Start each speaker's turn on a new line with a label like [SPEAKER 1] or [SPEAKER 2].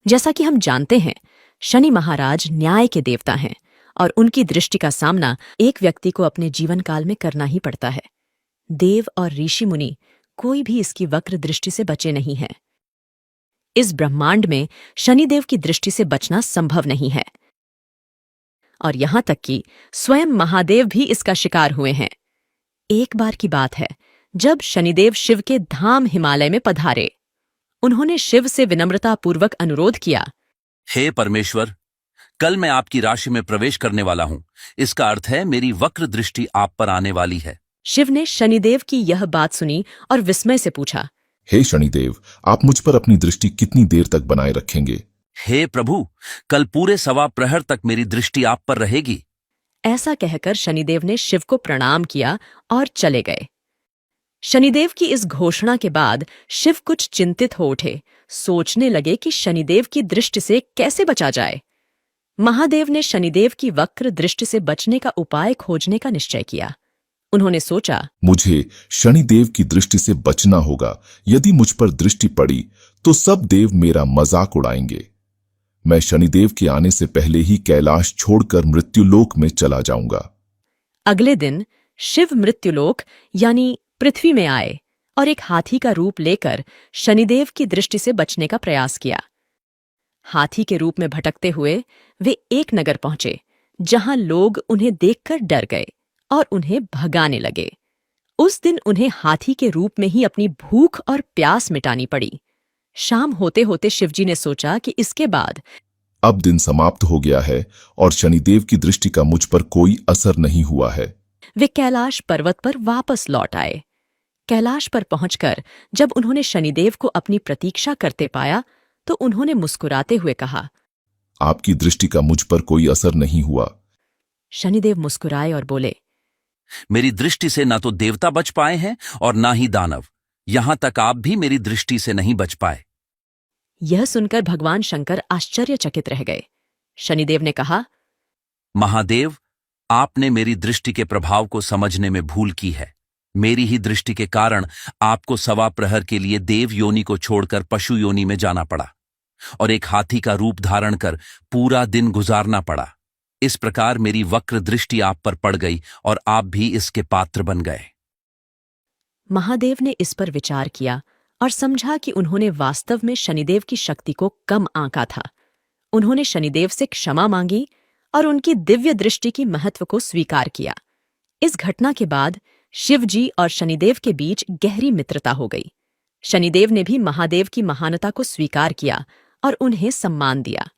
[SPEAKER 1] जैसा कि हम जानते हैं, शनि महाराज न्याय के देवता हैं और उनकी दृष्टि का सामना एक व्यक्ति को अपने जीवन काल में करना ही पड़ता है। देव और ऋषि मुनि कोई भी इसकी वक्र दृष्टि से बचे नहीं हैं। इस ब्रह्मांड में शनिदेव की दृष्टि से बचना संभव नहीं है और यहां तक कि स्वयं महादेव भी इसका शिकार हुए हैं। एक बार की बात है जब शनिदेव शिव के धाम हिमालय में पधारे। उन्होंने शिव से विनम्रतापूर्वक अनुरोध किया,
[SPEAKER 2] हे परमेश्वर, कल मैं आपकी राशि में प्रवेश करने वाला हूं। इसका अर्थ है मेरी वक्र दृष्टि आप पर आने वाली है।
[SPEAKER 1] शिव ने शनिदेव की यह बात सुनी और विस्मय से पूछा,
[SPEAKER 3] हे शनिदेव, आप मुझ पर अपनी दृष्टि कितनी देर तक बनाए रखेंगे?
[SPEAKER 2] हे प्रभु, कल पूरे 1.25 प्रहर तक मेरी दृष्टि आप पर रहेगी।
[SPEAKER 1] ऐसा कहकर शनिदेव ने शिव को प्रणाम किया और चले गए। शनिदेव की इस घोषणा के बाद शिव कुछ चिंतित हो उठे। सोचने लगे कि शनिदेव की दृष्टि से कैसे बचा जाए। महादेव ने शनिदेव की वक्र दृष्टि से बचने का उपाय खोजने का निश्चय किया। उन्होंने सोचा,
[SPEAKER 3] मुझे शनिदेव की दृष्टि से बचना होगा। यदि मुझ पर दृष्टि पड़ी तो सब देव मेरा मजाक उड़ाएंगे। मैं शनिदेव के आने से पहले ही कैलाश छोड़कर मृत्युलोक में चला जाऊंगा।
[SPEAKER 1] अगले दिन शिव मृत्युलोक यानी पृथ्वी में आए और एक हाथी का रूप लेकर शनिदेव की दृष्टि से बचने का प्रयास किया। हाथी के रूप में भटकते हुए वे एक नगर पहुंचे जहां लोग उन्हें देखकर डर गए और उन्हें भगाने लगे। उस दिन उन्हें हाथी के रूप में ही अपनी भूख और प्यास मिटानी पड़ी। शाम होते होते शिवजी ने सोचा कि इसके बाद
[SPEAKER 3] अब दिन समाप्त हो गया है और शनिदेव की दृष्टि का मुझ पर कोई असर नहीं हुआ है।
[SPEAKER 1] वे कैलाश पर्वत पर वापस लौट आए। कैलाश पर पहुंचकर जब उन्होंने शनिदेव को अपनी प्रतीक्षा करते पाया तो उन्होंने मुस्कुराते हुए कहा,
[SPEAKER 3] आपकी दृष्टि का मुझ पर कोई असर नहीं हुआ।
[SPEAKER 1] शनिदेव मुस्कुराए और बोले,
[SPEAKER 2] मेरी दृष्टि से ना तो देवता बच पाए हैं और ना ही दानव। यहां तक आप भी मेरी दृष्टि से नहीं बच पाए।
[SPEAKER 1] यह सुनकर भगवान शंकर आश्चर्यचकित रह गए। शनिदेव ने कहा,
[SPEAKER 2] महादेव, आपने मेरी दृष्टि के प्रभाव को समझने में भूल की है। मेरी ही दृष्टि के कारण आपको 1.25 प्रहर के लिए देव योनि को छोड़कर पशु योनि में जाना पड़ा और एक हाथी का रूप धारण कर पूरा दिन गुजारना पड़ा। इस प्रकार मेरी वक्र दृष्टि आप पर पड़ गई और आप भी इसके पात्र बन गए।
[SPEAKER 1] महादेव ने इस पर विचार किया और समझा कि उन्होंने वास्तव में शनिदेव की शक्ति को कम आंका था। उन्होंने शनिदेव से क्षमा मांगी और उनकी दिव्य दृष्टि की महत्व को स्वीकार किया। इस घटना के बाद शिवजी और शनिदेव के बीच गहरी मित्रता हो गई। शनिदेव ने भी महादेव की महानता को स्वीकार किया और उन्हें सम्मान दिया।